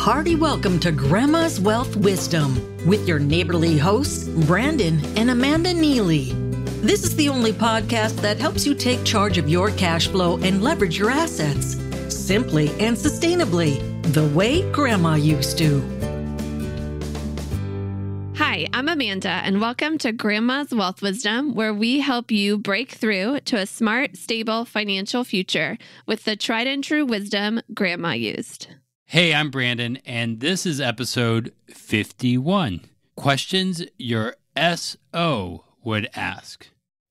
hearty welcome to Grandma's Wealth Wisdom with your neighborly hosts, Brandon and Amanda Neely. This is the only podcast that helps you take charge of your cash flow and leverage your assets simply and sustainably, the way Grandma used to. Hi, I'm Amanda, and welcome to Grandma's Wealth Wisdom, where we help you break through to a smart, stable financial future with the tried and true wisdom Grandma used. Hey, I'm Brandon, and this is episode 51. Questions your SO would ask.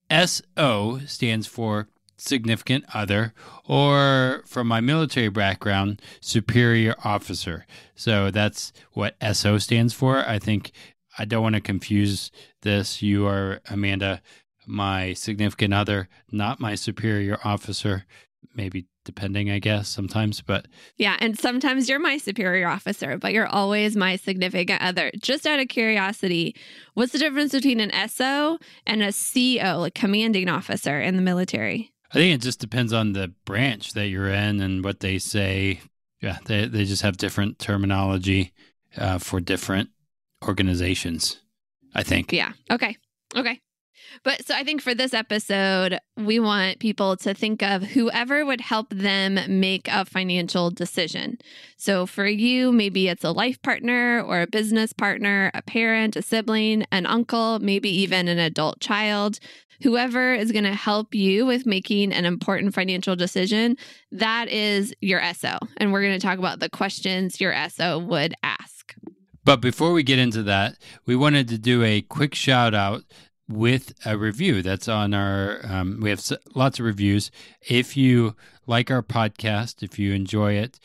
SO stands for significant other, or from my military background, superior officer. So that's what SO stands for. I don't want to confuse this. You are, Amanda, my significant other, not my superior officer. Maybe depending, I guess, sometimes, but... Yeah, and sometimes you're my superior officer, but you're always my significant other. Just out of curiosity, what's the difference between an SO and a CO, like commanding officer in the military? I think it just depends on the branch that you're in and what they say. Yeah, they just have different terminology for different organizations, I think. Yeah, okay. But so I think for this episode, we want people to think of whoever would help them make a financial decision. So for you, maybe it's a life partner or a business partner, a parent, a sibling, an uncle, maybe even an adult child. Whoever is going to help you with making an important financial decision, that is your SO. And we're going to talk about the questions your SO would ask. But before we get into that, we wanted to do a quick shout out with a review that's on our, we have lots of reviews. If you like our podcast, if you enjoy it,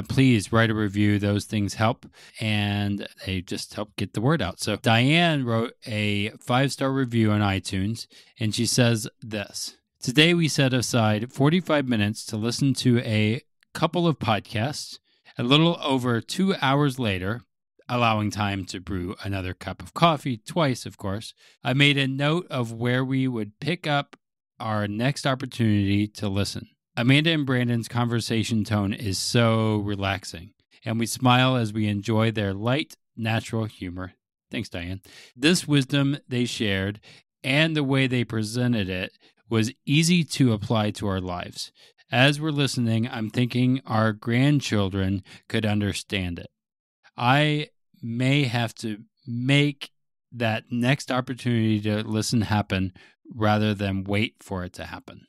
please write a review. Those things help, and they just help get the word out. So Diane wrote a 5-star review on iTunes, and she says this: today we set aside 45 minutes to listen to a couple of podcasts. A little over 2 hours later, allowing time to brew another cup of coffee, twice, of course, I made a note of where we would pick up our next opportunity to listen. Amanda and Brandon's conversation tone is so relaxing, and we smile as we enjoy their light, natural humor. Thanks, Diane. This wisdom they shared and the way they presented it was easy to apply to our lives. As we're listening, I'm thinking our grandchildren could understand it. I may have to make that next opportunity to listen happen rather than wait for it to happen.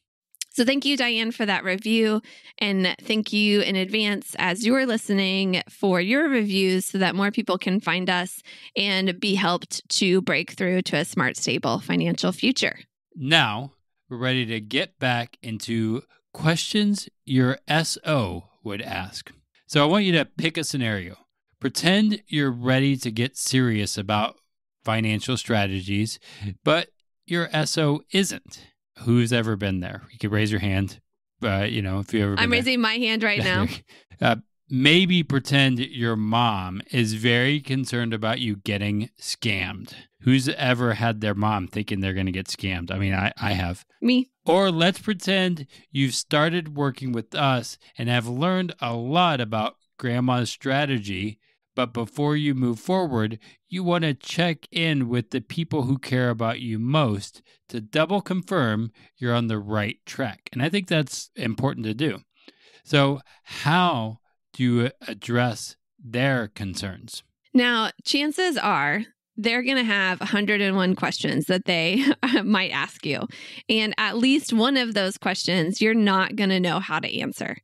So thank you, Diane, for that review. And thank you in advance as you're listening for your reviews so that more people can find us and be helped to break through to a smart, stable financial future. Now, we're ready to get back into questions your SO would ask. So I want you to pick a scenario. Pretend you're ready to get serious about financial strategies, but your SO isn't. Who's ever been there? You could raise your hand, if you ever been I'm there. raising my hand right now. Maybe pretend your mom is very concerned about you getting scammed. Who's ever had their mom thinking they're going to get scammed? I mean, I have. Me. Or let's pretend you've started working with us and have learned a lot about Grandma's strategy, but before you move forward, you want to check in with the people who care about you most to double confirm you're on the right track. And I think that's important to do. So how do you address their concerns? Now, chances are they're going to have 101 questions that they might ask you. And at least one of those questions, you're not going to know how to answer.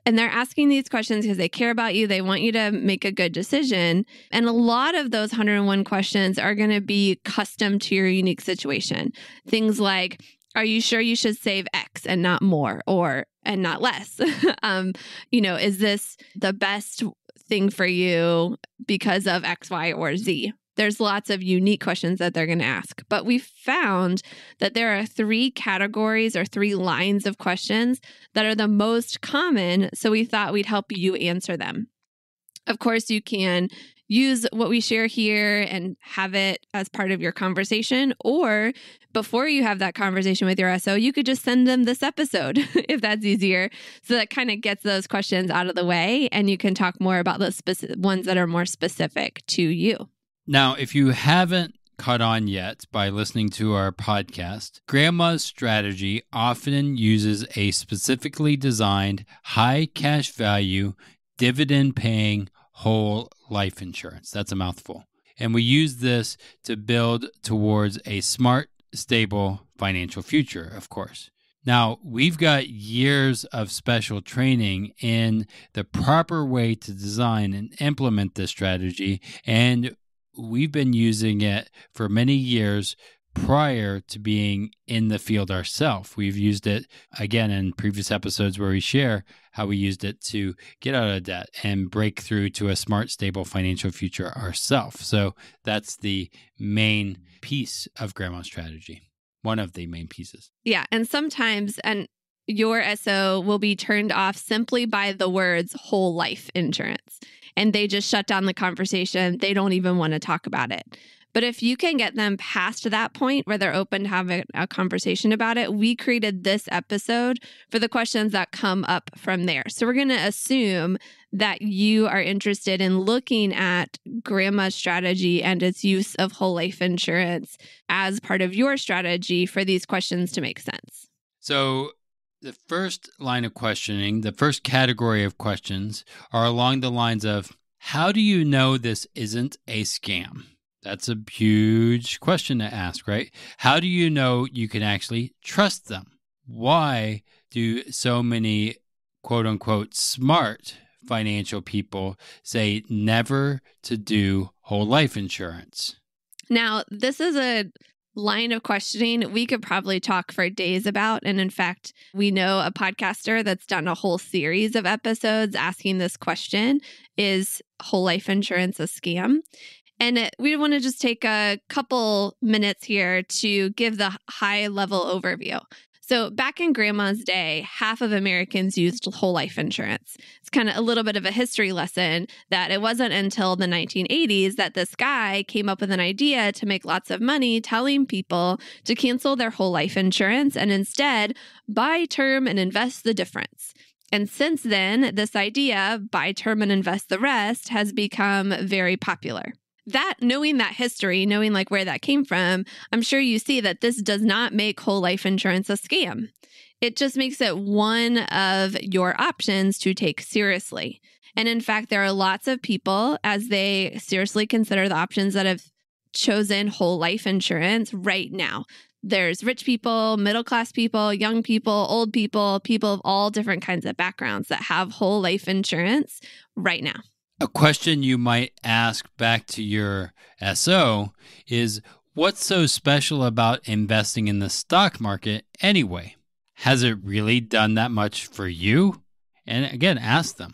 And they're asking these questions because they care about you. They want you to make a good decision. And a lot of those 101 questions are going to be custom to your unique situation. Things like, are you sure you should save X and not more and not less? Is this the best thing for you because of X, Y, or Z? There's lots of unique questions that they're going to ask. But we found that there are 3 categories or 3 lines of questions that are the most common. So we thought we'd help you answer them. Of course, you can use what we share here and have it as part of your conversation. Or before you have that conversation with your SO, you could just send them this episode if that's easier. So that kind of gets those questions out of the way and you can talk more about those ones that are more specific to you. Now, if you haven't caught on yet by listening to our podcast, Grandma's Strategy often uses a specifically designed high cash value, dividend paying whole life insurance. That's a mouthful. And we use this to build towards a smart, stable financial future, of course. Now, we've got years of special training in the proper way to design and implement this strategy, and we've been using it for many years prior to being in the field ourselves. We've used it, again, in previous episodes where we share how we used it to get out of debt and break through to a smart, stable financial future ourselves. So that's the main piece of Grandma's Strategy, one of the main pieces. Yeah, and sometimes your SO will be turned off simply by the words whole life insurance, and they just shut down the conversation. They don't even want to talk about it. But if you can get them past that point where they're open to having a conversation about it, we created this episode for the questions that come up from there. So we're going to assume that you are interested in looking at Grandma's Strategy and its use of whole life insurance as part of your strategy for these questions to make sense. So the first line of questioning, the first category of questions are along the lines of, how do you know this isn't a scam? That's a huge question to ask, right? How do you know you can actually trust them? Why do so many quote unquote smart financial people say never to do whole life insurance? Now, this is a line of questioning we could probably talk for days about. And in fact, we know a podcaster that's done a whole series of episodes asking this question, is whole life insurance a scam? And we want to just take a couple minutes here to give the high level overview. So back in Grandma's day, half of Americans used whole life insurance. It's kind of a little bit of a history lesson that it wasn't until the 1980s that this guy came up with an idea to make lots of money telling people to cancel their whole life insurance and instead buy term and invest the difference. And since then, this idea, buy term and invest the rest, has become very popular. That, knowing that history, knowing like where that came from, I'm sure you see that this does not make whole life insurance a scam. It just makes it one of your options to take seriously. And in fact, there are lots of people, as they seriously consider the options, that have chosen whole life insurance right now. There's rich people, middle-class people, young people, old people, people of all different kinds of backgrounds that have whole life insurance right now. A question you might ask back to your SO is, what's so special about investing in the stock market anyway? Has it really done that much for you? And again, ask them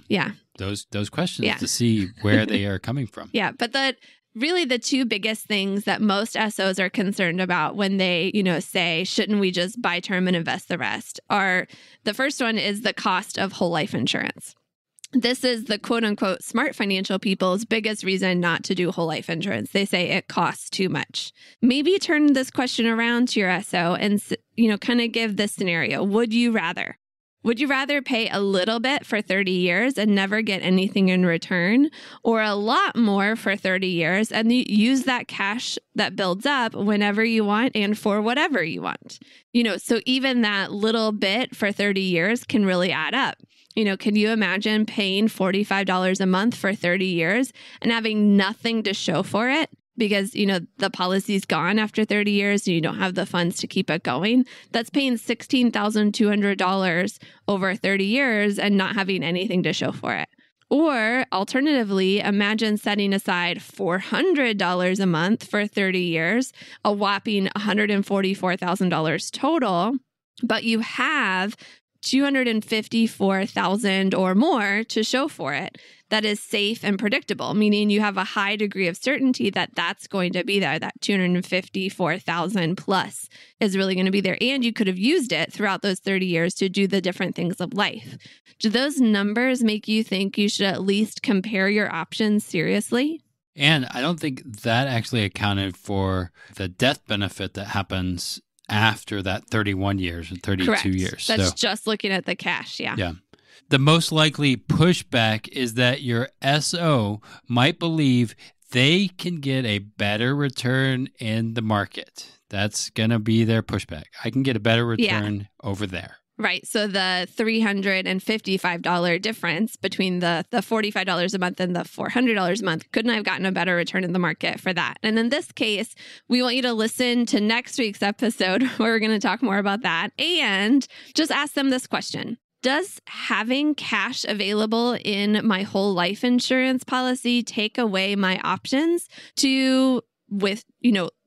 those questions to see where they are coming from. Yeah, but really the two biggest things that most SOs are concerned about when they, say, shouldn't we just buy term and invest the rest, are the first one is the cost of whole life insurance. This is the quote unquote smart financial people's biggest reason not to do whole life insurance. They say it costs too much. Maybe turn this question around to your SO and, kind of give this scenario. Would you rather? Would you rather pay a little bit for 30 years and never get anything in return, or a lot more for 30 years and use that cash that builds up whenever you want and for whatever you want? So even that little bit for 30 years can really add up. Can you imagine paying $45 a month for 30 years and having nothing to show for it? Because, the policy's gone after 30 years and you don't have the funds to keep it going. That's paying $16,200 over 30 years and not having anything to show for it. Or alternatively, imagine setting aside $400 a month for 30 years, a whopping $144,000 total, but you have $254,000 or more to show for it. That is safe and predictable, meaning you have a high degree of certainty that that's going to be there. That 254,000 plus is really going to be there. And you could have used it throughout those 30 years to do the different things of life. Do those numbers make you think you should at least compare your options seriously? And I don't think that actually accounted for the death benefit that happens after that 31 years or 32 Correct. years. That's just looking at the cash. Yeah. Yeah. The most likely pushback is that your SO might believe they can get a better return in the market. That's going to be their pushback. I can get a better return over there. Right. So the $355 difference between the $45 a month and the $400 a month, couldn't I have gotten a better return in the market for that? And in this case, we want you to listen to next week's episode where we're going to talk more about that and just ask them this question. Does having cash available in my whole life insurance policy take away my options to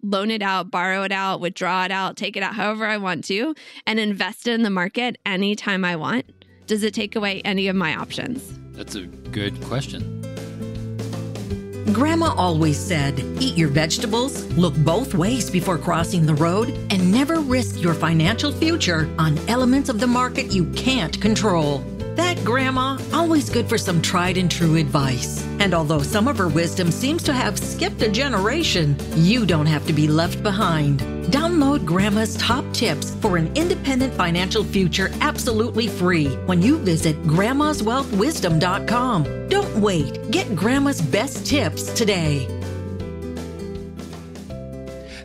loan it out, borrow it out, withdraw it out, take it out however I want to, and invest it in the market anytime I want? Does it take away any of my options? That's a good question. Grandma always said, eat your vegetables, look both ways before crossing the road, and never risk your financial future on elements of the market you can't control. That grandma, always good for some tried and true advice. And although some of her wisdom seems to have skipped a generation, you don't have to be left behind. Download Grandma's top tips for an independent financial future absolutely free when you visit grandmaswealthwisdom.com. Don't wait. Get Grandma's best tips today.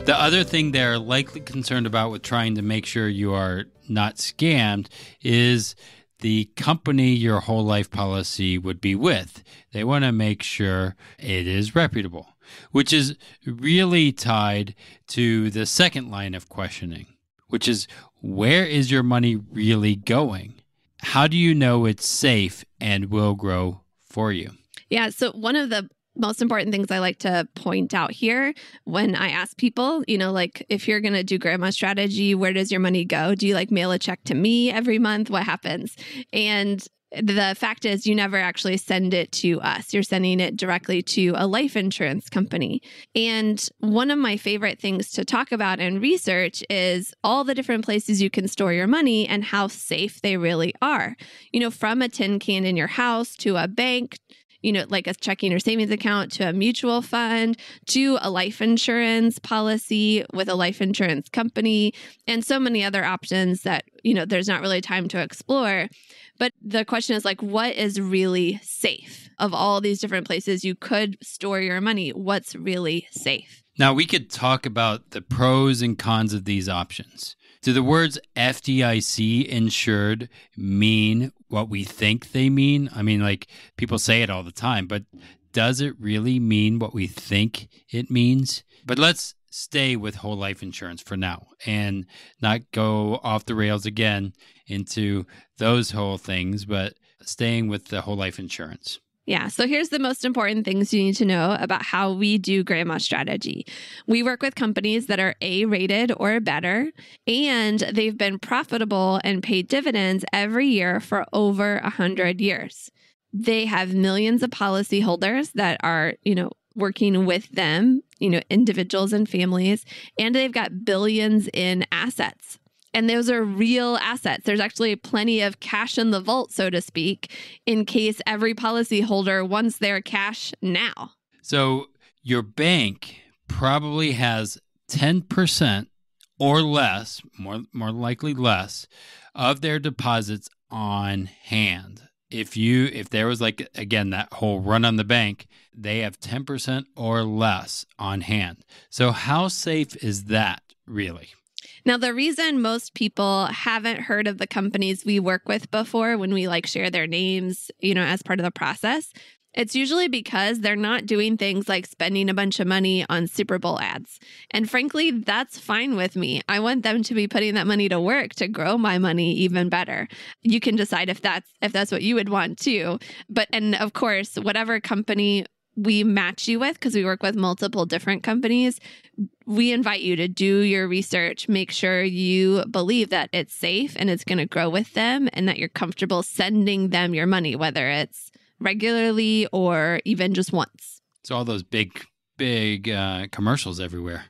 The other thing they're likely concerned about with trying to make sure you are not scammed is the company your whole life policy would be with. They want to make sure it is reputable, which is really tied to the second line of questioning, which is, where is your money really going? How do you know it's safe and will grow for you? Yeah. So one of the most important things I like to point out here when I ask people, like if you're going to do grandma strategy, where does your money go? Do you mail a check to me every month? What happens? And the fact is you never actually send it to us. You're sending it directly to a life insurance company. And one of my favorite things to talk about and research is all the different places you can store your money and how safe they really are. From a tin can in your house to a bank, like a checking or savings account, to a mutual fund, to a life insurance policy with a life insurance company, and so many other options that, there's not really time to explore. But the question is what is really safe? Of all these different places you could store your money, what's really safe? Now, we could talk about the pros and cons of these options. Do the words FDIC insured mean what we think they mean? I mean, people say it all the time, but does it really mean what we think it means? But let's stay with whole life insurance for now and not go off the rails again into those whole things, but staying with the whole life insurance. Yeah. So here's the most important things you need to know about how we do grandma strategy. We work with companies that are A-rated or better, and they've been profitable and paid dividends every year for over 100 years. They have millions of policyholders that are, working with them, individuals and families, and they've got billions in assets. And those are real assets. There's actually plenty of cash in the vault, so to speak, in case every policyholder wants their cash now. So your bank probably has 10% or less, more likely less, of their deposits on hand. If there was again, that whole run on the bank, they have 10% or less on hand. So how safe is that really? Now, the reason most people haven't heard of the companies we work with before when we share their names, as part of the process, it's usually because they're not doing things like spending a bunch of money on Super Bowl ads. And frankly, that's fine with me. I want them to be putting that money to work to grow my money even better. You can decide if that's what you would want too. And of course, whatever company we match you with, because we work with multiple different companies, we invite you to do your research, make sure you believe that it's safe and it's going to grow with them and that you're comfortable sending them your money, whether it's regularly or even just once. So all those big commercials everywhere.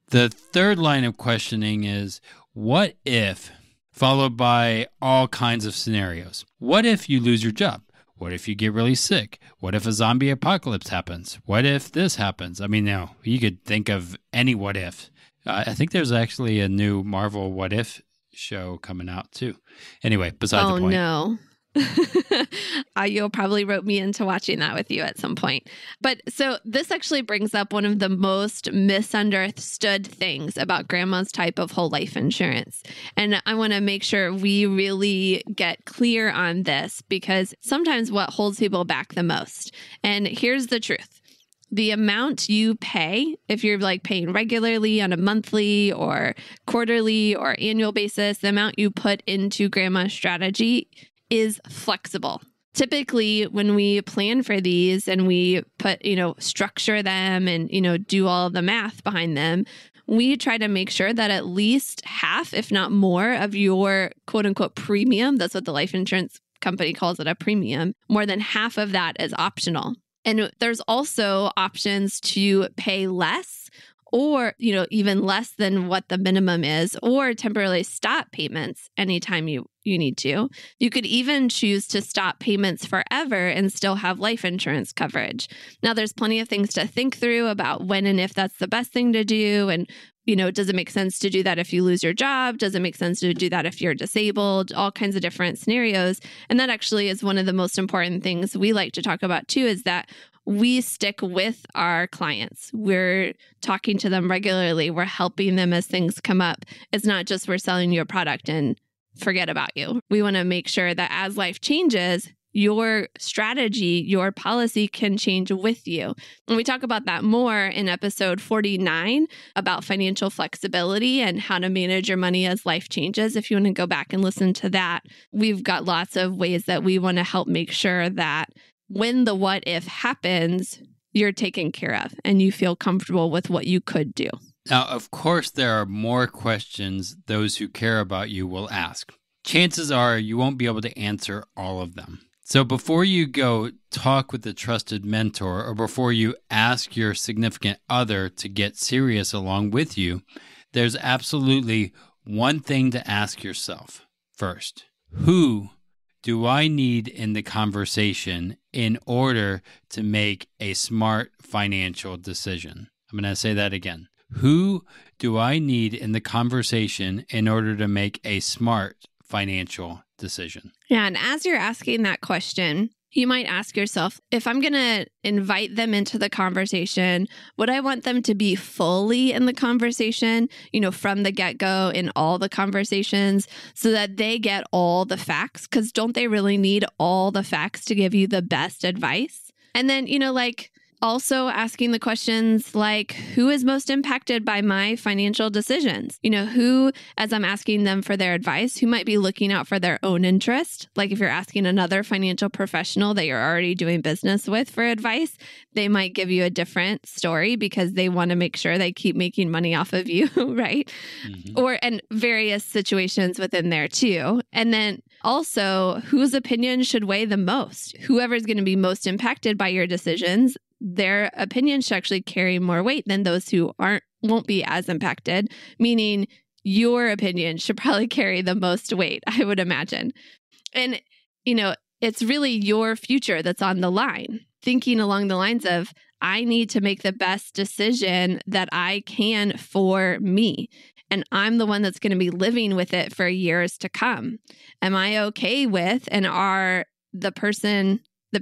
The third line of questioning is, what if, followed by all kinds of scenarios. What if you lose your job? What if you get really sick? What if a zombie apocalypse happens? What if this happens? I mean, now you could think of any what if. I think there's actually a new Marvel What If show coming out too. Anyway, beside the point. Oh, no. You'll probably rope me into watching that with you at some point. But so this actually brings up one of the most misunderstood things about grandma's type of whole life insurance. And I want to make sure we really get clear on this, because sometimes what holds people back the most. And here's the truth. The amount you pay, if you're like paying regularly on a monthly or quarterly or annual basis, the amount you put into grandma's strategy is flexible. Typically, when we plan for these and we put, structure them and, do all of the math behind them, we try to make sure that at least half, if not more, of your quote unquote premium, that's what the life insurance company calls it, a premium, more than half of that is optional. And there's also options to pay less, or, even less than what the minimum is, or temporarily stop payments anytime you need to. You could even choose to stop payments forever and still have life insurance coverage. Now, there's plenty of things to think through about when and if that's the best thing to do. And, does it make sense to do that if you lose your job? Does it make sense to do that if you're disabled? All kinds of different scenarios. And that actually is one of the most important things we like to talk about too, is that we stick with our clients. We're talking to them regularly. We're helping them as things come up. It's not just we're selling you a product and forget about you. We want to make sure that as life changes, your strategy, your policy can change with you. And we talk about that more in episode 49 about financial flexibility and how to manage your money as life changes. If you want to go back and listen to that, we've got lots of ways that we want to help make sure that when the what if happens, you're taken care of and you feel comfortable with what you could do. Now, of course, there are more questions those who care about you will ask. Chances are you won't be able to answer all of them. So before you go talk with a trusted mentor, or before you ask your significant other to get serious along with you, there's absolutely one thing to ask yourself first. Who do I need in the conversation in order to make a smart financial decision? I'm going to say that again. Who do I need in the conversation in order to make a smart financial decision? Yeah, and as you're asking that question, you might ask yourself, if I'm going to invite them into the conversation, would I want them to be fully in the conversation, from the get-go in all the conversations so that they get all the facts? Because don't they really need all the facts to give you the best advice? And then, also asking the questions like, who is most impacted by my financial decisions? Who, as I'm asking them for their advice, who might be looking out for their own interest? Like if you're asking another financial professional that you're already doing business with for advice, they might give you a different story because they want to make sure they keep making money off of you, right? Mm-hmm. And various situations within there too. And then also, whose opinion should weigh the most? Whoever's going to be most impacted by your decisions, their opinion should actually carry more weight than those who won't be as impacted, meaning your opinion should probably carry the most weight, I would imagine. And, it's really your future that's on the line. Thinking along the lines of, I need to make the best decision that I can for me. And I'm the one that's going to be living with it for years to come. Am I okay with, and are the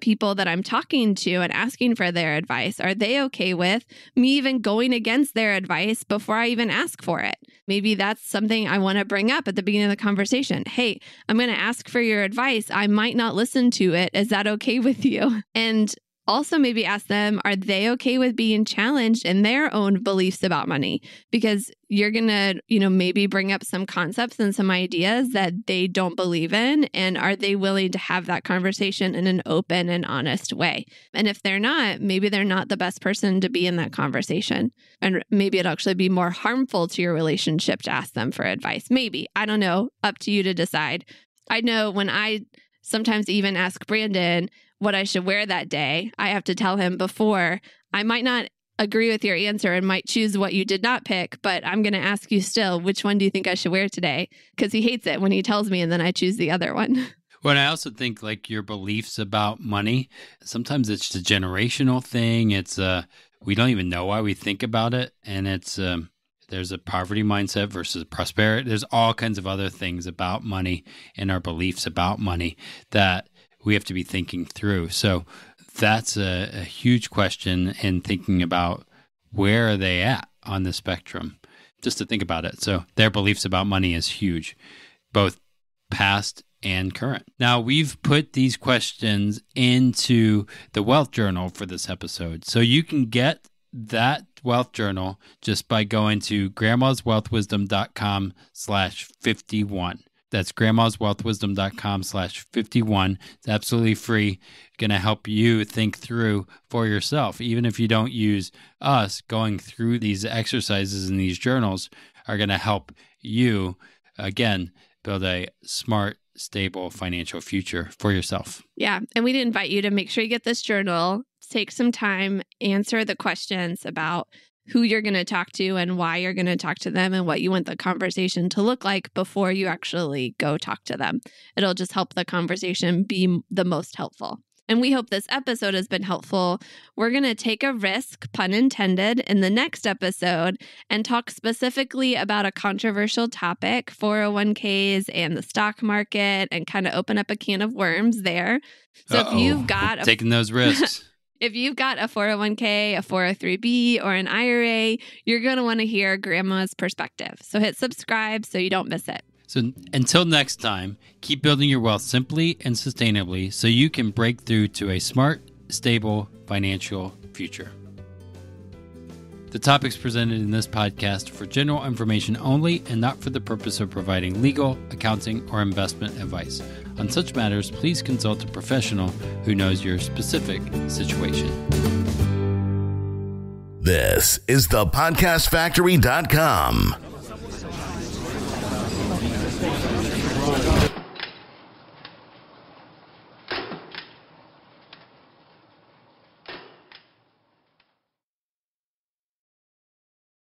people that I'm talking to and asking for their advice, are they okay with me even going against their advice before I even ask for it? Maybe that's something I want to bring up at the beginning of the conversation. Hey, I'm going to ask for your advice. I might not listen to it. Is that okay with you? And Also, maybe ask them, are they okay with being challenged in their own beliefs about money? Because you're going to, maybe bring up some concepts and some ideas that they don't believe in. And are they willing to have that conversation in an open and honest way? And if they're not, maybe they're not the best person to be in that conversation. And maybe it'll actually be more harmful to your relationship to ask them for advice. Maybe. I don't know. Up to you to decide. I know when I sometimes even ask Brandon what I should wear that day, I have to tell him before, I might not agree with your answer and might choose what you did not pick, but I'm going to ask you still, which one do you think I should wear today? Because he hates it when he tells me and then I choose the other one. Well, and I also think like your beliefs about money, sometimes it's a generational thing. It's we don't even know why we think about it. And it's there's a poverty mindset versus prosperity. There's all kinds of other things about money and our beliefs about money that we have to be thinking through. So that's a huge question in thinking about where are they at on the spectrum, just to think about it. So their beliefs about money is huge, both past and current. Now, we've put these questions into the Wealth Journal for this episode. So you can get that Wealth Journal just by going to grandmaswealthwisdom.com/51. That's grandmaswealthwisdom.com/51. It's absolutely free. Going to help you think through for yourself. Even if you don't use us, going through these exercises and these journals are going to help you, again, build a smart, stable financial future for yourself. Yeah. And we'd invite you to make sure you get this journal, take some time, answer the questions about who you're going to talk to and why you're going to talk to them and what you want the conversation to look like before you actually go talk to them. It'll just help the conversation be the most helpful. And we hope this episode has been helpful. We're going to take a risk, pun intended, in the next episode and talk specifically about a controversial topic, 401ks and the stock market, and kind of open up a can of worms there. So if you've got taking those risks. If you've got a 401k, a 403b, or an IRA, you're going to want to hear Grandma's perspective. So hit subscribe so you don't miss it. So until next time, keep building your wealth simply and sustainably so you can break through to a smart, stable financial future. The topics presented in this podcast are for general information only and not for the purpose of providing legal, accounting, or investment advice. On such matters, please consult a professional who knows your specific situation. This is thepodcastfactory.com.